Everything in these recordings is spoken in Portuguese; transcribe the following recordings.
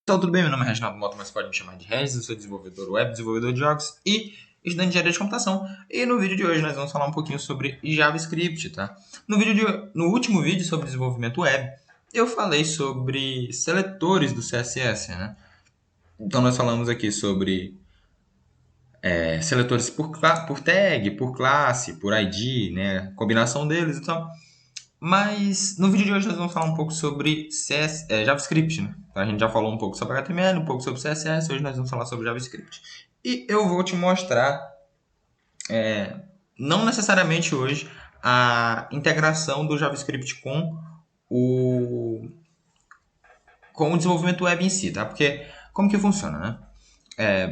Então, tudo bem? Meu nome é Reginaldo Mota, mas pode me chamar de Regis. Eu sou desenvolvedor web, desenvolvedor de jogos e estudante de engenharia de computação. E no vídeo de hoje nós vamos falar um pouquinho sobre JavaScript, tá? No último vídeo sobre desenvolvimento web, eu falei sobre seletores do CSS, né? Então, nós falamos aqui sobre seletores por tag, por classe, por ID, né? Combinação deles e tal. Mas no vídeo de hoje nós vamos falar um pouco sobre JavaScript, né? Então, a gente já falou um pouco sobre HTML, um pouco sobre CSS, hoje nós vamos falar sobre JavaScript. E eu vou te mostrar, não necessariamente hoje, a integração do JavaScript o, com o desenvolvimento web em si, tá? Porque como que funciona, né?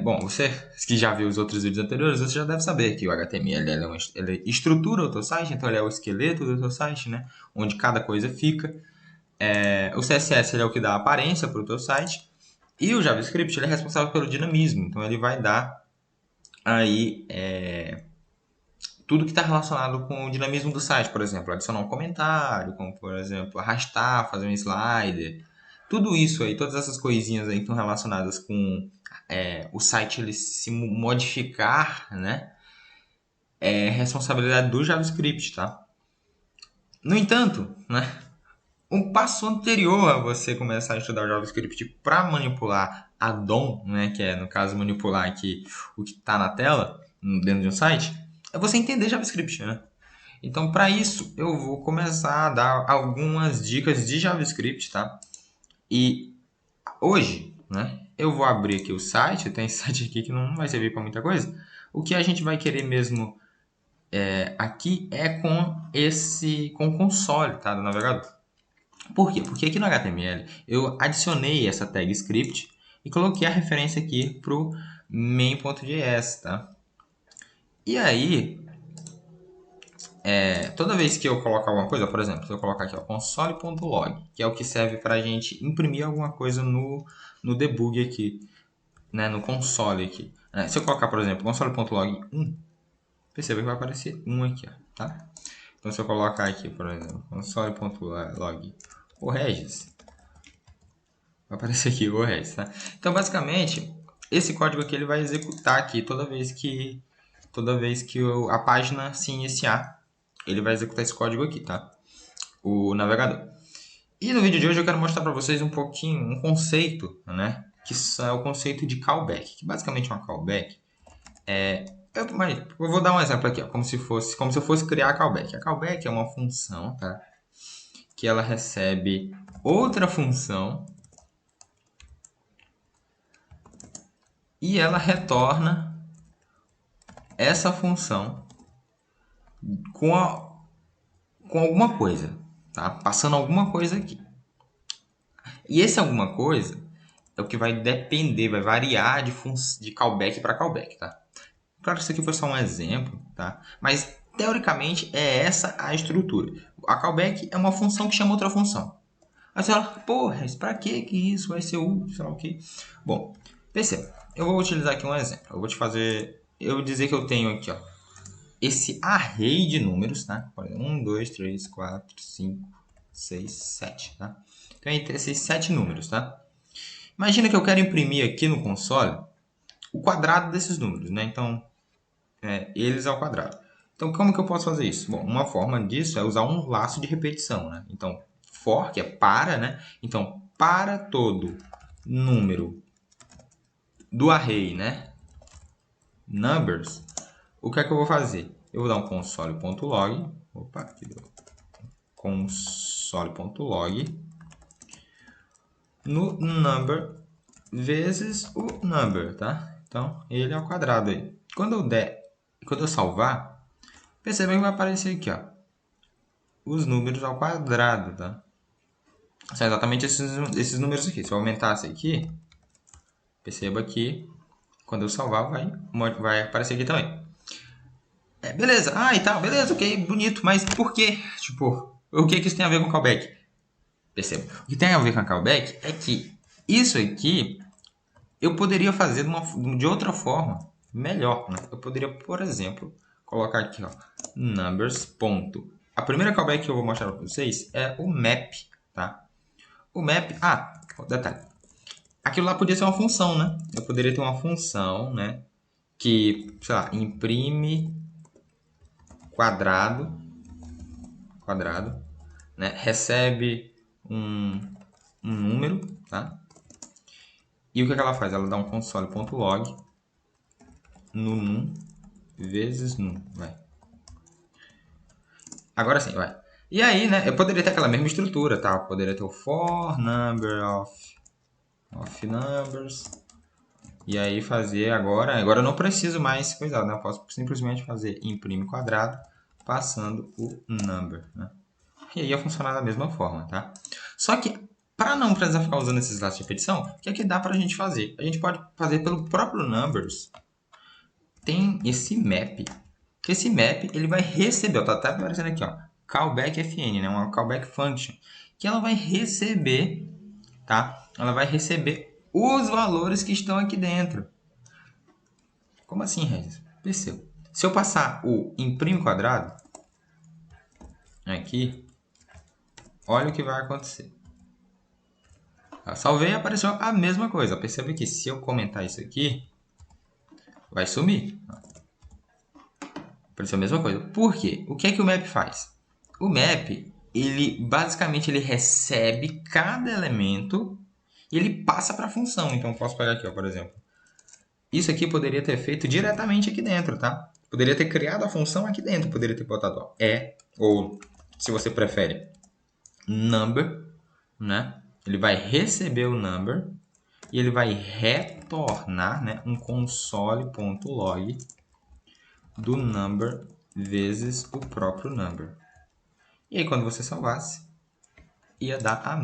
Bom, você que já viu os outros vídeos anteriores, você já deve saber que o HTML ele estrutura o teu site, então ele é o esqueleto do teu site, né? Onde cada coisa fica. O CSS ele é o que dá aparência para o teu site e o JavaScript ele é responsável pelo dinamismo, então ele vai dar aí tudo que está relacionado com o dinamismo do site, por exemplo, adicionar um comentário, como por exemplo arrastar, fazer um slider, tudo isso aí, todas essas coisinhas aí que estão relacionadas com o site ele se modificar, né? É responsabilidade do JavaScript, tá? No entanto, né? Um passo anterior a você começar a estudar o JavaScript para manipular a DOM, né, que é, no caso, manipular aqui o que está na tela, dentro de um site, é você entender JavaScript, né? Então, para isso, eu vou começar a dar algumas dicas de JavaScript, tá? E hoje, né, eu vou abrir aqui o site, tem esse site aqui que não vai servir para muita coisa. O que a gente vai querer mesmo aqui é com o console, tá, do navegador. Por quê? Porque aqui no HTML eu adicionei essa tag script e coloquei a referência aqui para o main.js, tá? E aí, toda vez que eu colocar alguma coisa, por exemplo, se eu colocar aqui ó, console.log, que é o que serve para a gente imprimir alguma coisa no debug aqui, né, no console aqui. Se eu colocar, por exemplo, console.log 1, perceba que vai aparecer 1 aqui, ó, tá? Então, se eu colocar aqui, por exemplo, console.log o Regis, vai aparecer aqui o Regis, tá? Então, basicamente, esse código aqui ele vai executar aqui toda vez que a página se iniciar, ele vai executar esse código aqui, tá? O navegador. E no vídeo de hoje eu quero mostrar para vocês um pouquinho, um conceito, né? Que é o conceito de callback, que basicamente uma callback eu vou dar um exemplo aqui, ó, como se eu fosse criar a callback. A callback é uma função, tá? Que ela recebe outra função e ela retorna essa função com, com alguma coisa, tá? Passando alguma coisa aqui. E esse alguma coisa é o que vai depender, vai variar de callback para callback, tá? Claro que isso aqui foi só um exemplo, tá? Mas teoricamente é essa a estrutura. A callback é uma função que chama outra função. Aí você fala, porra, pra que isso vai ser útil, sei lá o quê? Bom, perceba, eu vou utilizar aqui um exemplo. Eu vou dizer que eu tenho aqui, ó, esse array de números, tá? 1, 2, 3, 4, 5, 6, 7, tá? Então, entre esses 7 números, tá? Imagina que eu quero imprimir aqui no console o quadrado desses números, né? Então, eles ao quadrado. Então, como que eu posso fazer isso? Bom, uma forma disso é usar um laço de repetição, né? Então, for, que é para, né? Então, para todo número do array, né? Numbers, o que é que eu vou fazer? Eu vou dar um console.log, opa, aqui deu, console.log no number vezes o number, tá? Então, ele é ao quadrado aí. Quando eu salvar, perceba que vai aparecer aqui, ó, os números ao quadrado, tá? São exatamente esses números aqui. Se eu aumentasse aqui, perceba que quando eu salvar vai aparecer aqui também. Beleza, e tal, beleza, ok, bonito, mas por quê? Tipo, o que isso tem a ver com callback? Perceba, o que tem a ver com a callback é que isso aqui eu poderia fazer de outra forma, melhor, né? Eu poderia, por exemplo, colocar aqui, ó, numbers. Ponto. A primeira callback que eu vou mostrar para vocês é o map, tá? O map, detalhe. aquilo lá podia ser uma função, né? Eu poderia ter uma função, né? Que, sei lá, imprime quadrado, né? Recebe um número, tá? E o que ela faz? Ela dá um console.log no num vezes num, vai. Agora sim, vai. E aí, né, eu poderia ter aquela mesma estrutura, tá? Eu poderia ter o for number of numbers. E aí fazer agora eu não preciso mais coisar, né? Eu posso simplesmente fazer imprime quadrado passando o number, né? E aí ia funcionar da mesma forma, tá? Só que para não precisar ficar usando esses laços de repetição, o que é que dá pra gente fazer? A gente pode fazer pelo próprio numbers. Tem esse map. Que esse map ele vai receber, ó, tá até aparecendo aqui, ó, callback fn, né? Uma callback function, que ela vai receber, tá? Ela vai receber os valores que estão aqui dentro. Como assim, Regis? Perceba. Se eu passar o imprime quadrado aqui, olha o que vai acontecer. Eu salvei e apareceu a mesma coisa. Perceba que se eu comentar isso aqui, vai sumir. Apareceu a mesma coisa. Por quê? O que é que o map faz? O map, ele basicamente ele recebe cada elemento e ele passa para a função. Então eu posso pegar aqui, ó, por exemplo. Isso aqui poderia ter feito diretamente aqui dentro, tá? Poderia ter criado a função aqui dentro. Poderia ter botado ó, ou, se você prefere, number, né? Ele vai receber o number e ele vai retornar, né, um console.log do number vezes o próprio number. E aí, quando você salvasse, ia dar a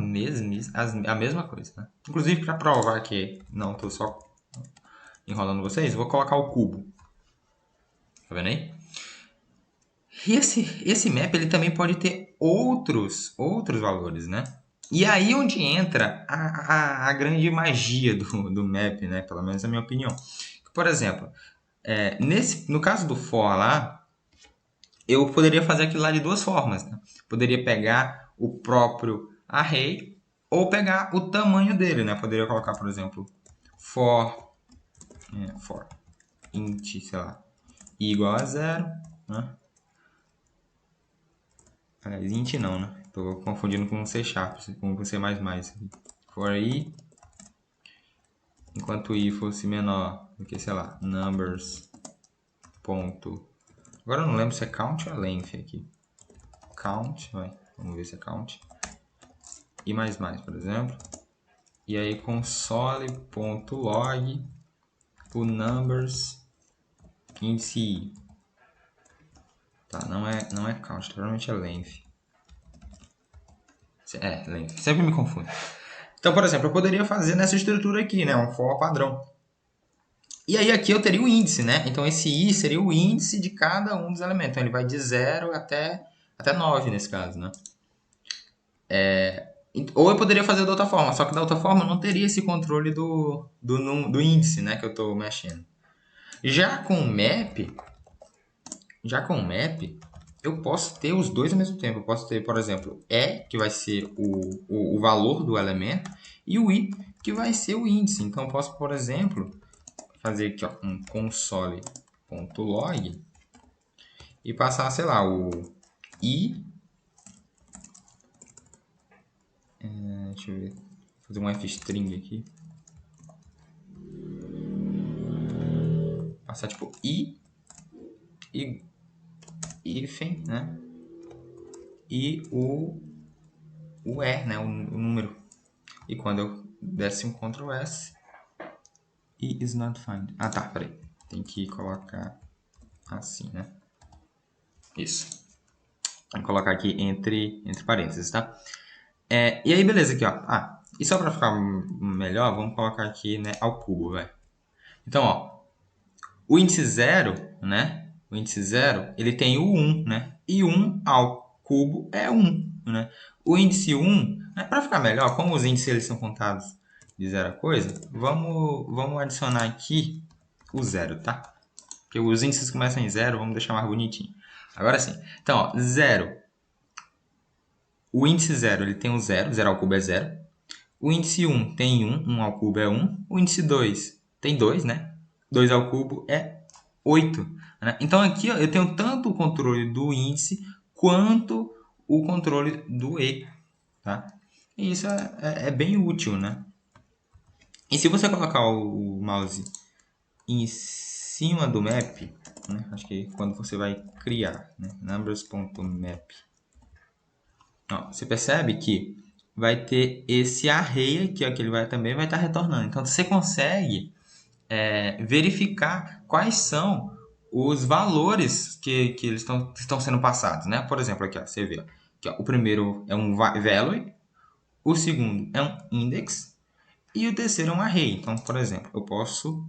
mesma coisa. Né? Inclusive, para provar que não estou só enrolando vocês, vou colocar o cubo. Tá vendo aí? E esse map ele também pode ter outros valores, né? E aí onde entra a grande magia do map, né? Pelo menos na minha opinião. Por exemplo, no caso do for lá, eu poderia fazer aquilo lá de duas formas. Né? Poderia pegar o próprio array ou pegar o tamanho dele. Né? Poderia colocar, por exemplo, for int, sei lá, i igual a 0. Né? Aliás, int não, né? Estou confundindo com C#, com C++. For i, enquanto i fosse menor do que, sei lá, numbers. Ponto. Agora eu não lembro se é count ou length aqui. Count, vai. Vamos ver se é count. I++, por exemplo. E aí console.log o numbers índice i. Tá, não é count, provavelmente é length. Length. Sempre me confundo. Então, por exemplo, eu poderia fazer nessa estrutura aqui, né? Um for padrão. E aí aqui eu teria o índice, né? Então esse i seria o índice de cada um dos elementos. Então ele vai de 0 até 9 nesse caso, né? Ou eu poderia fazer da outra forma, só que da outra forma eu não teria esse controle do índice, né? Que eu estou mexendo. Já com o map, eu posso ter os dois ao mesmo tempo. Eu posso ter, por exemplo, que vai ser o valor do elemento, e o i, que vai ser o índice. Então, eu posso, por exemplo, fazer aqui ó, um console.log e passar, sei lá, o i. Deixa eu ver. Vou fazer um f-string aqui. Passar tipo i hífen, né? E o né? O número. E quando eu desse um Ctrl S, i is not found. Ah, tá, peraí. Tem que colocar assim, né? Isso. Vou colocar aqui entre parênteses, tá? E aí, beleza, aqui, ó. E só para ficar melhor, vamos colocar aqui, né, ao cubo, vai. Então, ó, o índice 0, né? O índice 0, ele tem o 1, né? E 1 ao cubo é 1, né? O índice 1, né, para ficar melhor, como os índices eles são contados de 0 a coisa, vamos adicionar aqui o 0, tá? Porque os índices começam em 0, vamos deixar mais bonitinho. Agora sim. Então, ó, 0. O índice 0, ele tem o 0, 0 ao cubo é 0. O índice 1 tem 1, 1 ao cubo é 1. O índice 2 tem 2, né? 2 ao cubo é 8. Né? Então aqui ó, eu tenho tanto o controle do índice quanto o controle do E. Tá? E isso é bem útil, né? E se você colocar o mouse em cima do map, né? Acho que quando você vai criar, né? numbers.map, você percebe que vai ter esse array aqui, ó, que ele também vai estar retornando. Então você consegue verificar quais são os valores que eles estão sendo passados, né? Por exemplo, aqui ó, você vê, aqui, ó, o primeiro é um value, o segundo é um index e o terceiro é um array. Então, por exemplo, eu posso,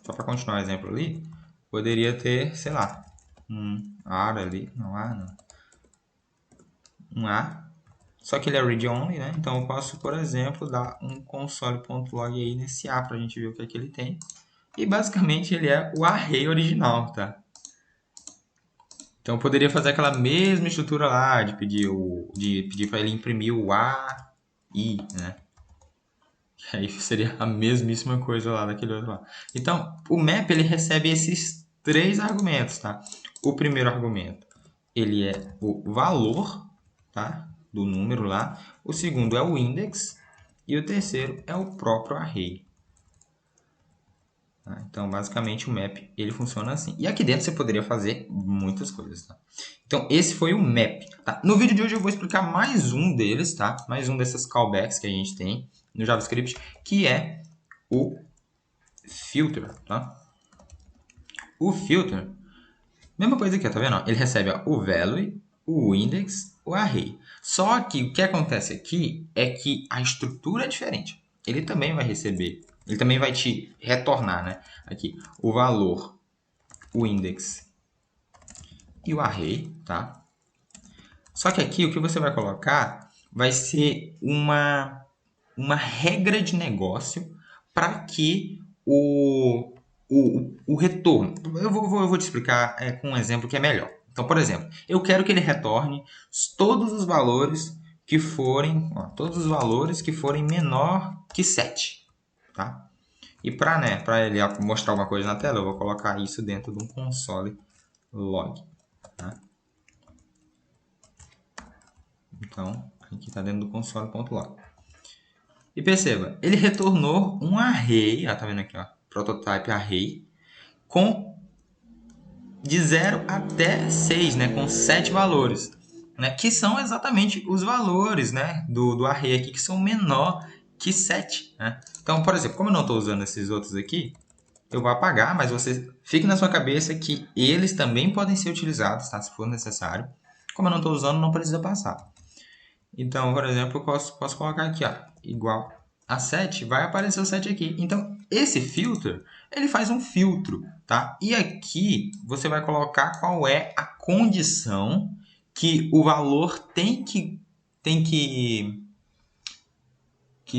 só para continuar o exemplo ali, poderia ter, sei lá, um AR ali, não AR não, um A, só que ele é read-only, né? Então eu posso, por exemplo, dar um console.log aí nesse A para a gente ver o que é que ele tem. E basicamente ele é o array original, tá? Então eu poderia fazer aquela mesma estrutura lá de pedir para ele imprimir o A, I, né? Aí seria a mesmíssima coisa lá daquele outro lá. Então, o map ele recebe esses três argumentos, tá? O primeiro argumento, ele é o valor, tá? Do número lá. O segundo é o index e o terceiro é o próprio array. Tá? Então, basicamente, o map ele funciona assim. E aqui dentro você poderia fazer muitas coisas, tá? Então, esse foi o map, tá? No vídeo de hoje eu vou explicar mais um deles, tá? Mais um desses callbacks que a gente tem no JavaScript, que é o filter, tá? O filter, mesma coisa aqui, tá vendo? Ele recebe ó, o value, o index, o array. Só que o que acontece aqui é que a estrutura é diferente. Ele também vai receber, ele também vai te retornar, né? Aqui, o valor, o index e o array, tá? Só que aqui o que você vai colocar vai ser uma regra de negócio para que o retorno. Eu vou te explicar com um exemplo que é melhor. Então, por exemplo, eu quero que ele retorne todos os valores que forem, todos os valores que forem menor que 7, tá? E para ele mostrar alguma coisa na tela, eu vou colocar isso dentro de um console log, tá? Então, aqui está dentro do console.log. E perceba, ele retornou um array, ó, tá vendo aqui, ó, prototype array, com de 0 até 6, né, com 7 valores, né, que são exatamente os valores, né, do array aqui, que são menor que 7. Né? Então, por exemplo, como eu não estou usando esses outros aqui, eu vou apagar, mas você fique na sua cabeça que eles também podem ser utilizados, tá, se for necessário. Como eu não estou usando, não precisa passar. Então, por exemplo, eu posso colocar aqui, ó, igual a 7, vai aparecer o 7 aqui. Então, esse filter, ele faz um filtro, tá? E aqui você vai colocar qual é a condição que o valor tem que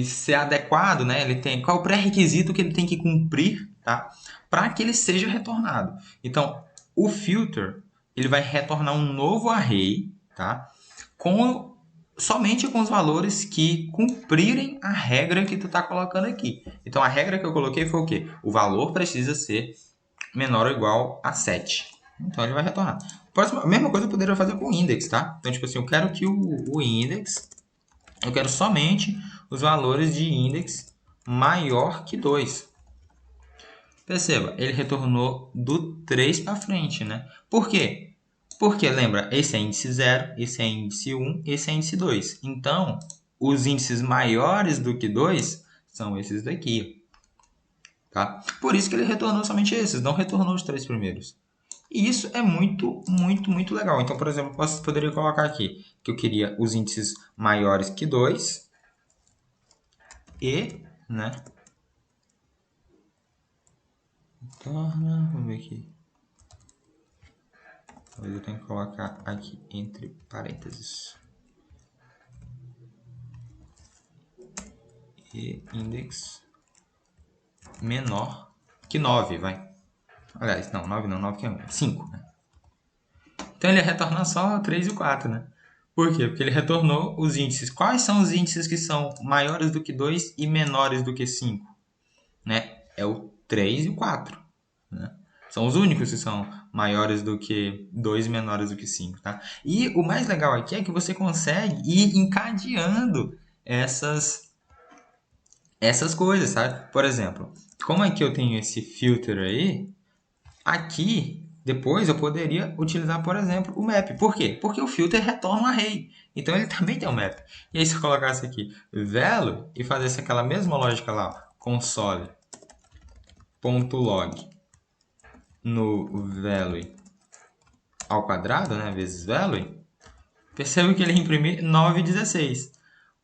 ser adequado, né? Ele tem qual é o pré-requisito que ele tem que cumprir, tá? Para que ele seja retornado. Então, o filter, ele vai retornar um novo array, tá? Somente com os valores que cumprirem a regra que tu está colocando aqui. Então, a regra que eu coloquei foi o quê? O valor precisa ser menor ou igual a 7. Então, ele vai retornar. A mesma coisa eu poderia fazer com o index, tá? Então, tipo assim, eu quero que o index, eu quero somente os valores de index maior que 2. Perceba, ele retornou do 3 para frente, né? Por quê? Porque, lembra, esse é índice 0, esse é índice 1, esse é índice 2. Então, os índices maiores do que 2 são esses daqui. Tá? Por isso que ele retornou somente esses, não retornou os 3 primeiros. E isso é muito, muito, muito legal. Então, por exemplo, eu poderia colocar aqui que eu queria os índices maiores que 2 e, né? Vamos ver aqui. Talvez eu tenha que colocar aqui entre parênteses. E index menor que 9, vai. Aliás, não, 9 não, 9 que é 1. 5, né? Então ele ia retornar só 3 e 4, né? Por quê? Porque ele retornou os índices. Quais são os índices que são maiores do que 2 e menores do que 5? Né? É o 3 e o 4. Né? São os únicos que são maiores do que 2 e menores do que 5. Tá? E o mais legal aqui é que você consegue ir encadeando essas coisas, sabe? Por exemplo, como é que eu tenho esse filter aí, aqui, depois eu poderia utilizar, por exemplo, o map. Por quê? Porque o filter retorna um array. Então ele também tem um map. E aí se eu colocasse aqui value e fizesse aquela mesma lógica lá, console.log no value ao quadrado, né, vezes value, perceba que ele imprimir 9,16.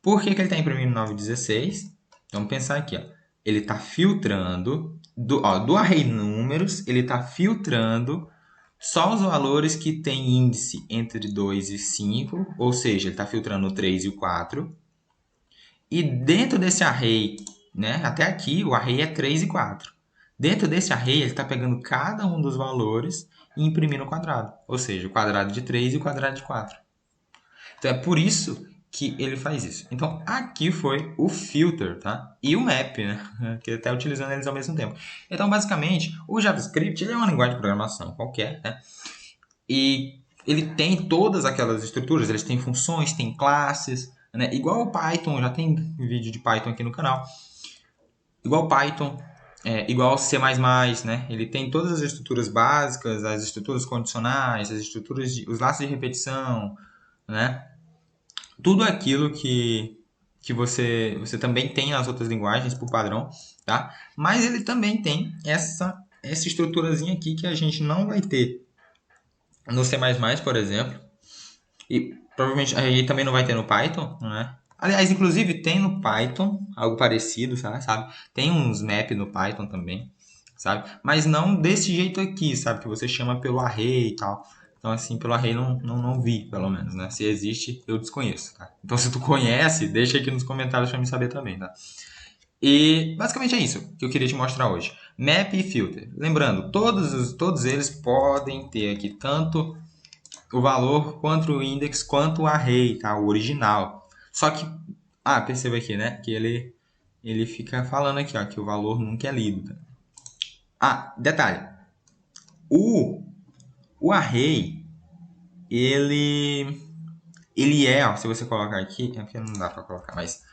Por que ele está imprimindo 9,16? Vamos pensar aqui, ó. Ele está filtrando, do array números, ele está filtrando só os valores que têm índice entre 2 e 5, ou seja, ele está filtrando o 3 e o 4. E dentro desse array, né, até aqui, o array é 3 e 4. Dentro desse array, ele está pegando cada um dos valores e imprimindo o quadrado. Ou seja, o quadrado de 3 e o quadrado de 4. Então, é por isso que ele faz isso. Então, aqui foi o filter, tá? E o map, né? Que ele está utilizando eles ao mesmo tempo. Então, basicamente, o JavaScript ele é uma linguagem de programação qualquer, né? E ele tem todas aquelas estruturas, eles têm funções, tem classes, né? Igual o Python, já tem vídeo de Python aqui no canal. Igual o Python, igual o C++, né? Ele tem todas as estruturas básicas, as estruturas condicionais, as estruturas os laços de repetição, né? Tudo aquilo que você também tem nas outras linguagens por padrão, tá? Mas ele também tem essa estruturazinha aqui que a gente não vai ter no C++, por exemplo, e provavelmente a gente também não vai ter no Python, né? Aliás, inclusive tem no Python algo parecido, sabe? Tem uns map no Python também, sabe? Mas não desse jeito aqui, sabe? Que você chama pelo array e tal. Então, assim, pelo array não vi, pelo menos, né? Se existe, eu desconheço, tá? Então, se tu conhece, deixa aqui nos comentários pra me saber também, tá? E basicamente é isso que eu queria te mostrar hoje. Map e filter. Lembrando, todos eles podem ter aqui tanto o valor quanto o index quanto o array, tá? O original. Só que, perceba aqui, né? Que ele fica falando aqui, ó, que o valor nunca é lido. Detalhe. O array, ele é, ó, se você colocar aqui não dá para colocar, mas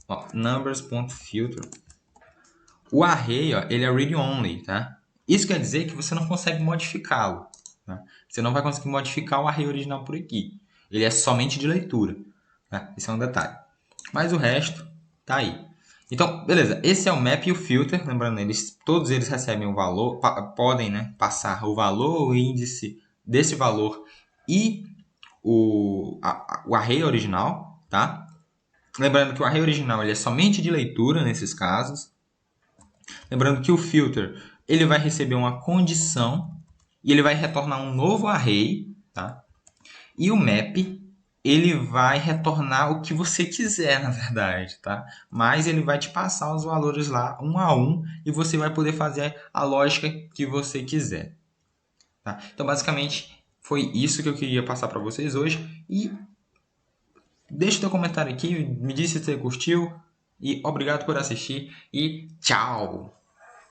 ó, numbers.filter. O array, ó, ele é read only, tá? Isso quer dizer que você não consegue modificá-lo. Tá? Você não vai conseguir modificar o array original por aqui. Ele é somente de leitura. Tá? Esse é um detalhe. Mas o resto tá aí. Então, beleza. Esse é o map e o filter. Lembrando, todos eles recebem o valor, podem, né, passar o valor, o índice desse valor e o array original. Tá? Lembrando que o array original ele é somente de leitura nesses casos. Lembrando que o filter ele vai receber uma condição e ele vai retornar um novo array, tá? E o map ele vai retornar o que você quiser, na verdade, tá? Mas ele vai te passar os valores lá um a um e você vai poder fazer a lógica que você quiser, tá? Então, basicamente, foi isso que eu queria passar para vocês hoje e deixa o teu comentário aqui, me diz se você curtiu e obrigado por assistir e tchau!